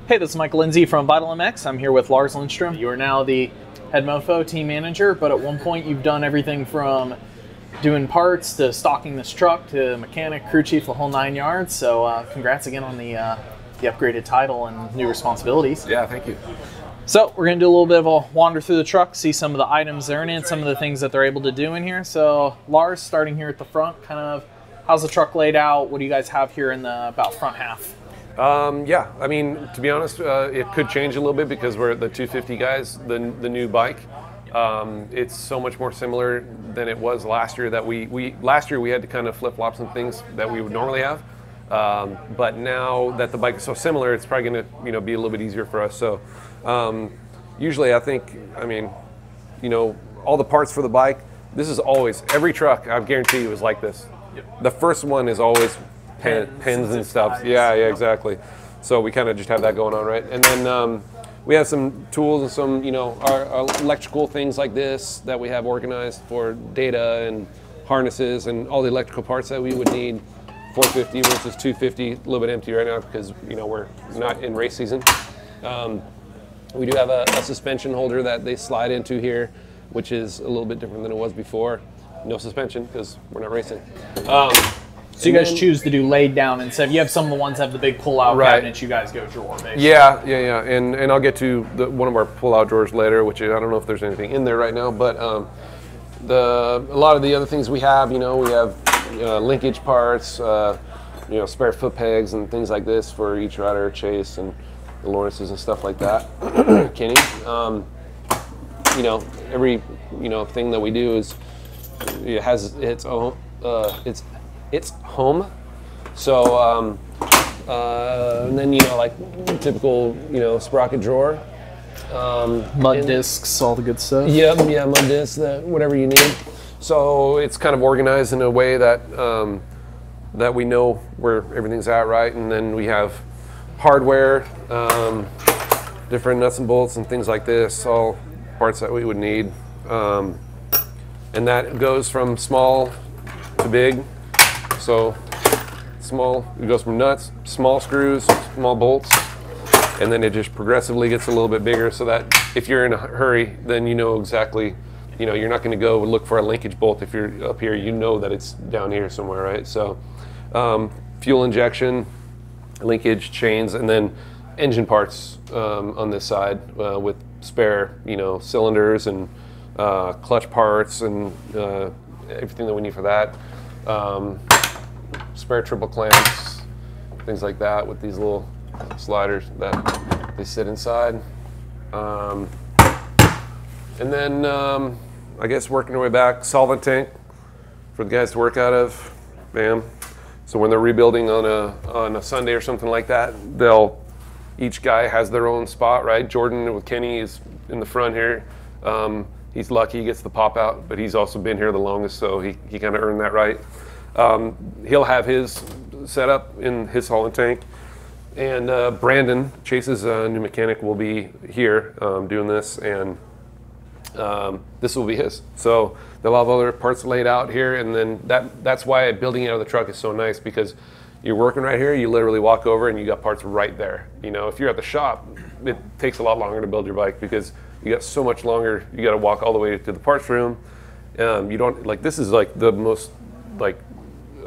Hey, this is Mike Lindsay from Vital MX. I'm here with Lars Lindstrom. You are now the head mofo team manager, but at one point you've done everything from doing parts to stocking this truck to mechanic, crew chief, the whole 9 yards. So congrats again on the upgraded title and new responsibilities. Yeah, thank you. So we're going to do a little bit of a wander through the truck, see some of the items they're in, some of the things that they're able to do in here. So Lars, starting here at the front, kind of how's the truck laid out? What do you guys have here in the about front half? Yeah, I mean, to be honest, it could change a little bit because we're the 250 guys, the new bike. It's so much more similar than it was last year. That last year we had to kind of flip flop some things that we would normally have, but now that the bike is so similar, it's probably going to be a little bit easier for us. So usually, I think, I mean, all the parts for the bike. This is always every truck. I guarantee you is like this. Yep. The first one is always pins and stuff. Yeah, exactly. So we kind of just have that going on, right? And then we have some tools and some, our electrical things like this that we have organized for data and harnesses and all the electrical parts that we would need. 450 versus 250, a little bit empty right now because we're not in race season. We do have a suspension holder that they slide into here, which is a little bit different than it was before. No suspension because we're not racing. So you guys choose to do laid down instead. You have some of the ones that have the big pull-out cabinets. You guys go drawer, basically. Yeah. And I'll get to one of our pull-out drawers later, which I don't know if there's anything in there right now. But a lot of the other things we have, we have linkage parts, spare foot pegs and things like this for each rider, Chase and the Lawrences and stuff like that. Kenny, every thing that we do is it has its own it's home. So and then like typical sprocket drawer, mud discs, all the good stuff. Yeah, mud discs, whatever you need. So it's kind of organized in a way that that we know where everything's at, right? And then we have hardware, different nuts and bolts and things like this, all parts that we would need. And that goes from small to big. So small, it goes from nuts, small screws, small bolts, and then it just progressively gets a little bit bigger so that if you're in a hurry, then exactly, you're not going to go look for a linkage bolt if you're up here, that it's down here somewhere, right? So fuel injection, linkage, chains, and then engine parts on this side with spare, cylinders and clutch parts and everything that we need for that. Spare triple clamps, things like that with these little sliders that they sit inside. And then I guess working our way back, solvent tank for the guys to work out of, bam. So when they're rebuilding on a Sunday or something like that, each guy has their own spot, right? Jordan with Kenny is in the front here. He's lucky he gets the pop out, but he's also been here the longest, so he kind of earned that right. He'll have his setup in his hauling tank. And Brandon, Chase's new mechanic, will be here doing this, and this will be his. So they'll have other parts laid out here, and then that's why building out of the truck is so nice, because you're working right here, you literally walk over and you got parts right there. If you're at the shop, it takes a lot longer to build your bike because you got so much longer. You got to walk all the way to the parts room. You don't this is like the most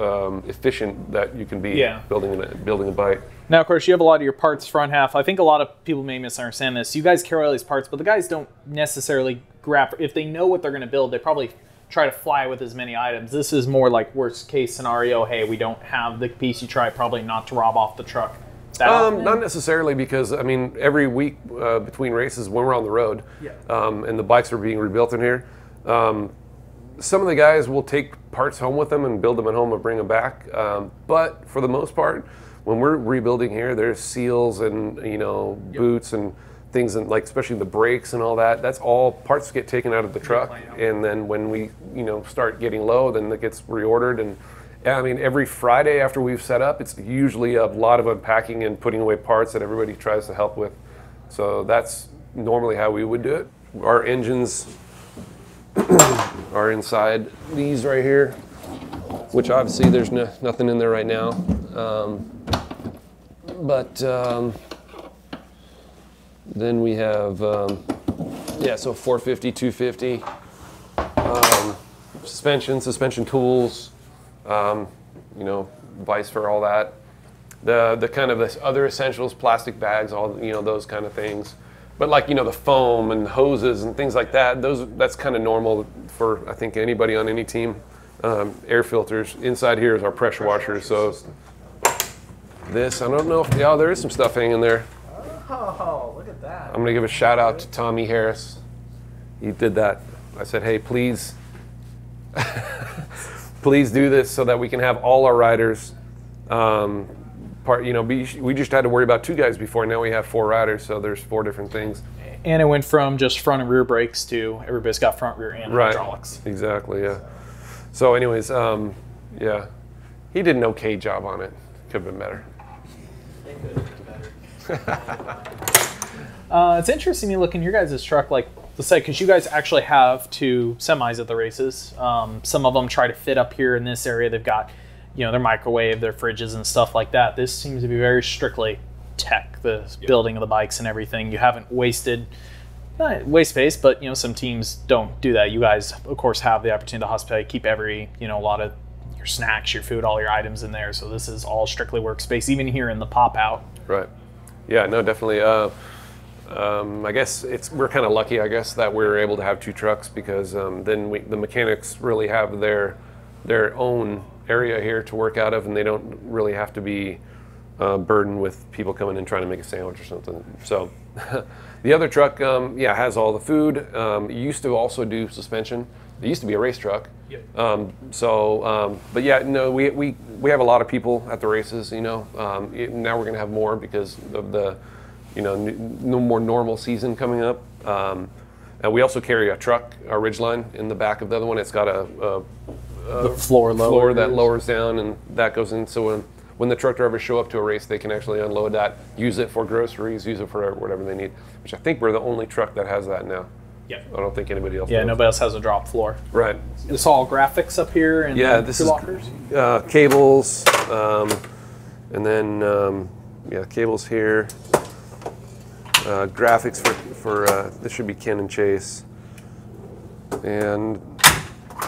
efficient that you can be building a bike. Now, of course, you have a lot of your parts front half. I think a lot of people may misunderstand this. You guys carry all these parts, but the guys don't necessarily grab. If they know what they're going to build, they probably try to fly with as many items. This is more like worst case scenario. Hey, we don't have the piece. You try probably not to rob off the truck. Not necessarily, because I mean every week between races when we're on the road, and the bikes are being rebuilt in here. Some of the guys will take parts home with them and build them at home and bring them back. But for the most part, when we're rebuilding here, there's seals and boots and things, and especially the brakes and all that. That's all parts get taken out of the truck, and then when we start getting low, then it gets reordered. And I mean, every Friday after we've set up, it's usually a lot of unpacking and putting away parts that everybody tries to help with. So that's normally how we would do it. Our engines are inside these right here, which obviously there's nothing in there right now. Then we have, yeah, so 450, 250, suspension tools, you know, vise for all that. The kind of the other essentials, plastic bags, all, you know, those kind of things. But like, you know, the foam and hoses and things like that, that's kind of normal for, I think, anybody on any team. Air filters. Inside here is our pressure washer. So this, I don't know if, yeah, there is some stuff hanging there. Oh, look at that. I'm going to give a shout out to Tommy Harris. He did that. I said, hey, please, please do this so that we can have all our riders. You know, we just had to worry about 2 guys before. Now we have 4 riders, so there's 4 different things. And it went from just front and rear brakes to everybody's got front, rear, and hydraulics. Exactly, yeah. So anyways, yeah, he did an okay job on it. Could have been better. It could have been better. It's interesting to look in your guys' truck, like the say, because you guys actually have 2 semis at the races. Some of them try to fit up here in this area. They've got, you know, their microwave, their fridges and stuff like that. This seems to be very strictly tech, the building of the bikes and everything. You haven't wasted, not waste space, but, you know, some teams don't do that. You guys, of course, have the opportunity to hospitality, keep every, you know, a lot of your snacks, your food, all your items in there. So this is all strictly workspace, even here in the pop out. Right. Yeah, no, definitely. I guess we're kind of lucky, I guess, that we're able to have 2 trucks because then the mechanics really have their own area here to work out of, and they don't really have to be burdened with people coming in trying to make a sandwich or something. So the other truck, yeah, has all the food. It used to also do suspension. It used to be a race truck. Yep. But yeah, no, we have a lot of people at the races. You know, now we're going to have more because of the, you know, no more normal season coming up. And we also carry a truck, a Ridgeline, in the back of the other one. It's got the floor that lowers down, and that goes in. So when the truck drivers show up to a race, they can actually unload that, use it for groceries, use it for whatever they need. Which I think we're the only truck that has that now. Yeah. I don't think anybody else. Yeah, does. nobody else has a drop floor. Right. It's all graphics up here and yeah, this is lockers. Cables, and then yeah, cables here. Graphics for this should be Ken and Chase, and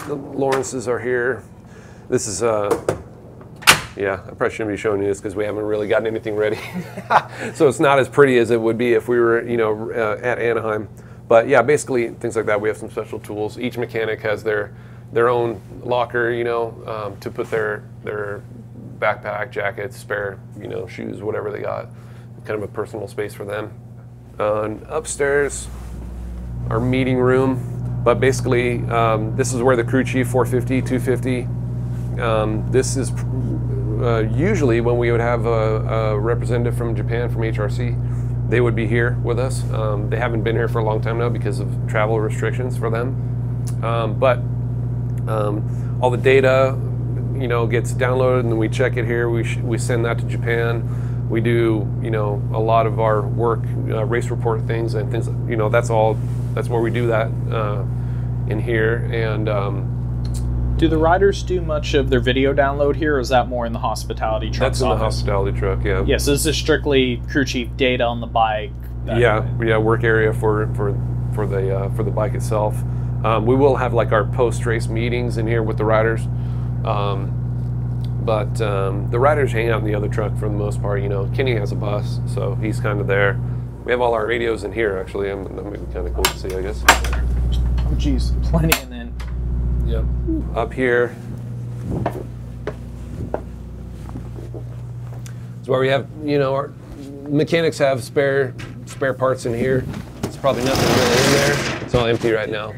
the Lawrences are here. This is yeah, I probably shouldn't be showing you this because we haven't really gotten anything ready, so it's not as pretty as it would be if we were, you know, at Anaheim. But yeah, basically things like that. We have some special tools. Each mechanic has their own locker, you know, to put their backpack, jackets, spare, you know, shoes, whatever they got. Kind of a personal space for them. And upstairs, our meeting room. But basically, this is where the crew chief 450, 250. This is usually when we would have a representative from Japan, from HRC. They would be here with us. They haven't been here for a long time now because of travel restrictions for them. But all the data, you know, gets downloaded, and then we check it here. We send that to Japan. We do, you know, a lot of our work, race report things and things. You know, that's where we do that in here. And do the riders do much of their video download here, or is that more in the hospitality truck? That's in the hospitality truck, yeah. Yeah, so this is strictly crew chief data on the bike. Yeah, work area for the bike itself. We will have like our post-race meetings in here with the riders, but the riders hang out in the other truck for the most part. You know, Kenny has a bus, so he's kind of there. We have all our radios in here actually. That may be kind of cool to see, I guess. Oh, geez, plenty, and then. Yep. Up here is where we have, you know, our mechanics have spare parts in here. It's probably nothing really in there. It's all empty right now.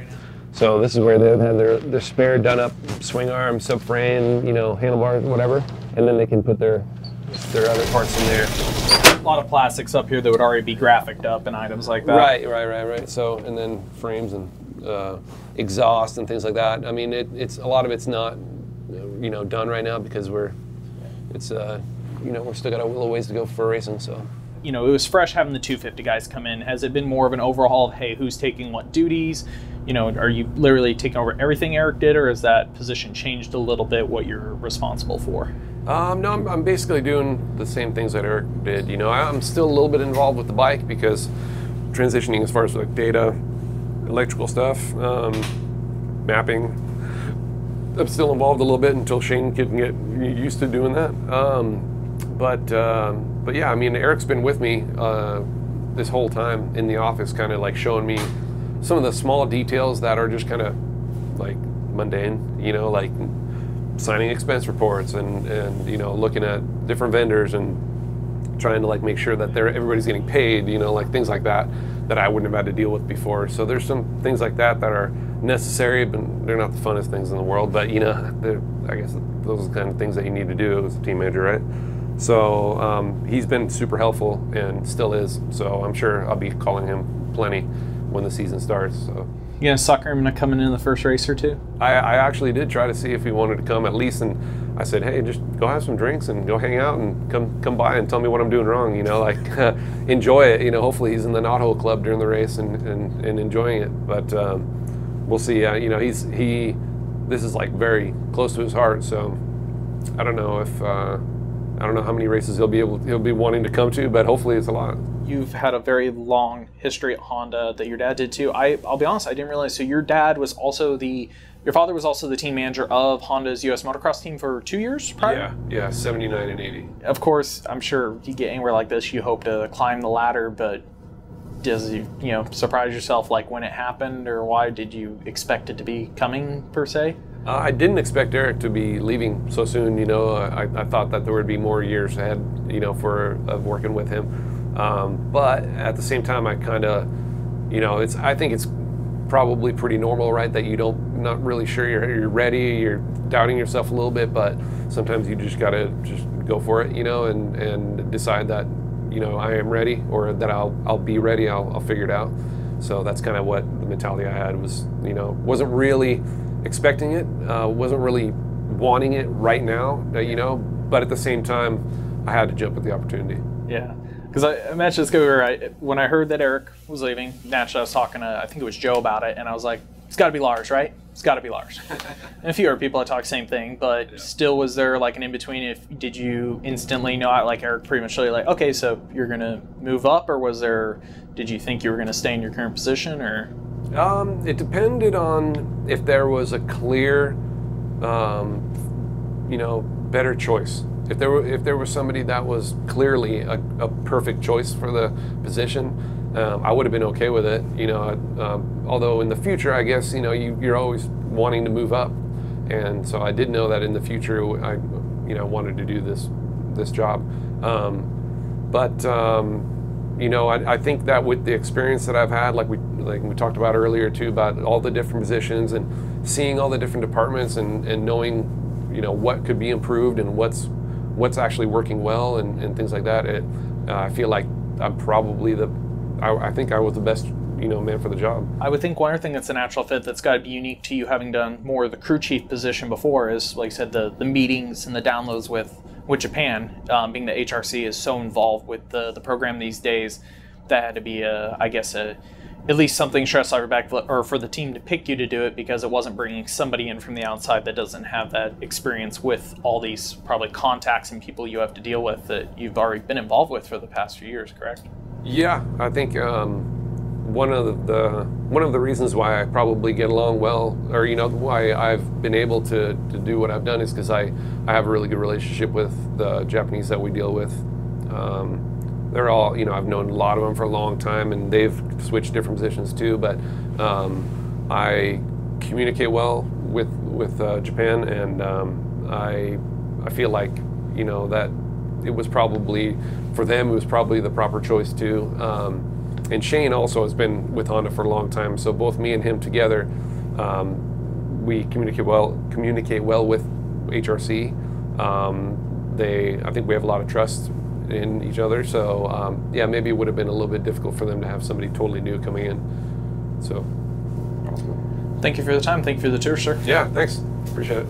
So this is where they have their spare done up swing arm, subframe, you know, handlebars, whatever, and then they can put their other parts in there. A lot of plastics up here that would already be graphicked up and items like that. Right. So, and then frames and exhaust and things like that. I mean, it's a lot of it's not, you know, done right now because it's you know, we're still got a little ways to go for racing. So, you know, it was fresh having the 250 guys come in. Has it been more of an overhaul of, hey, who's taking what duties? You know, are you literally taking over everything Eric did, or has that position changed a little bit what you're responsible for? No, I'm basically doing the same things that Eric did. You know, I'm still a little bit involved with the bike because transitioning as far as like data, electrical stuff, mapping. I'm still involved a little bit until Shane can get used to doing that. But yeah, I mean, Eric's been with me this whole time in the office, kind of like showing me some of the small details that are just kind of like mundane, you know, like signing expense reports and you know, looking at different vendors and trying to like make sure that everybody's getting paid, you know, like things like that I wouldn't have had to deal with before. So there's some things like that are necessary, but they're not the funnest things in the world. But you know, I guess those are the kind of things that you need to do as a team manager, right? So he's been super helpful and still is. So I'm sure I'll be calling him plenty when the season starts. So. You gonna sucker him into coming in the first race or two? I actually did try to see if he wanted to come at least, and I said, hey, just go have some drinks and go hang out and come by and tell me what I'm doing wrong, you know, like enjoy it, you know. Hopefully he's in the knothole club during the race and enjoying it, but we'll see. You know, this is like very close to his heart, so I don't know if I don't know how many races he'll be wanting to come to, but hopefully it's a lot. You've had a very long history at Honda that your dad did too. I'll be honest, I didn't realize. So your father was also the team manager of Honda's U.S. motocross team for 2 years prior? Yeah, 79 and 80. Of course, I'm sure you get anywhere like this, you hope to climb the ladder, but does you surprise yourself like when it happened, or why did you expect it to be coming per se? I didn't expect Eric to be leaving so soon. You know, I thought that there would be more years ahead, you know, of working with him. But at the same time, I kind of, you know, I think it's probably pretty normal, right? That not really sure you're ready, you're doubting yourself a little bit, but sometimes you just gotta just go for it, you know, and decide that, you know, I am ready, or that I'll be ready, I'll figure it out. So that's kind of what the mentality I had was, you know, wasn't really expecting it, wasn't really wanting it right now, you know, but at the same time, I had to jump at the opportunity. Yeah. Because I mentioned this go when I heard that Eric was leaving, naturally I was talking to, I think it was Joe about it, and I was like, it's got to be Lars, right? It's got to be Lars. And a few other people I talked same thing, but yeah. Still, was there like an in-between? Did you instantly know, like Eric pretty much like, okay, so you're going to move up, or did you think you were going to stay in your current position, or? It depended on if there was a clear, you know, better choice. If there was somebody that was clearly a perfect choice for the position, I would have been okay with it. You know, although in the future, I guess, you know, you're always wanting to move up, and so I did know that in the future I, you know, wanted to do this job. You know, I think that with the experience that I've had, like we talked about earlier too, about all the different positions and seeing all the different departments and knowing, you know, what could be improved and what's actually working well and things like that. I feel like I'm probably I think I was the best, you know, man for the job. I would think one other thing that's a natural fit that's got to be unique to you, having done more of the crew chief position before, is, like I said, the meetings and the downloads with Japan, being the HRC is so involved with the program these days. That had to be at least something stress off your back, or for the team to pick you to do it, because it wasn't bringing somebody in from the outside that doesn't have that experience with all these probably contacts and people you have to deal with that you've already been involved with for the past few years, correct? Yeah, I think one of the reasons why I probably get along well, or, you know, why I've been able to do what I've done, is because I have a really good relationship with the Japanese that we deal with. They're all, you know, I've known a lot of them for a long time, and they've switched different positions too, but I communicate well with Japan, and I feel like, you know, that it was probably, for them, it was probably the proper choice too. And Shane also has been with Honda for a long time, so both me and him together, we communicate well with HRC. I think we have a lot of trust in each other, so yeah, maybe it would have been a little bit difficult for them to have somebody totally new coming in. So thank you for the time. Thank you for the tour, sir. Yeah, thanks. Appreciate it.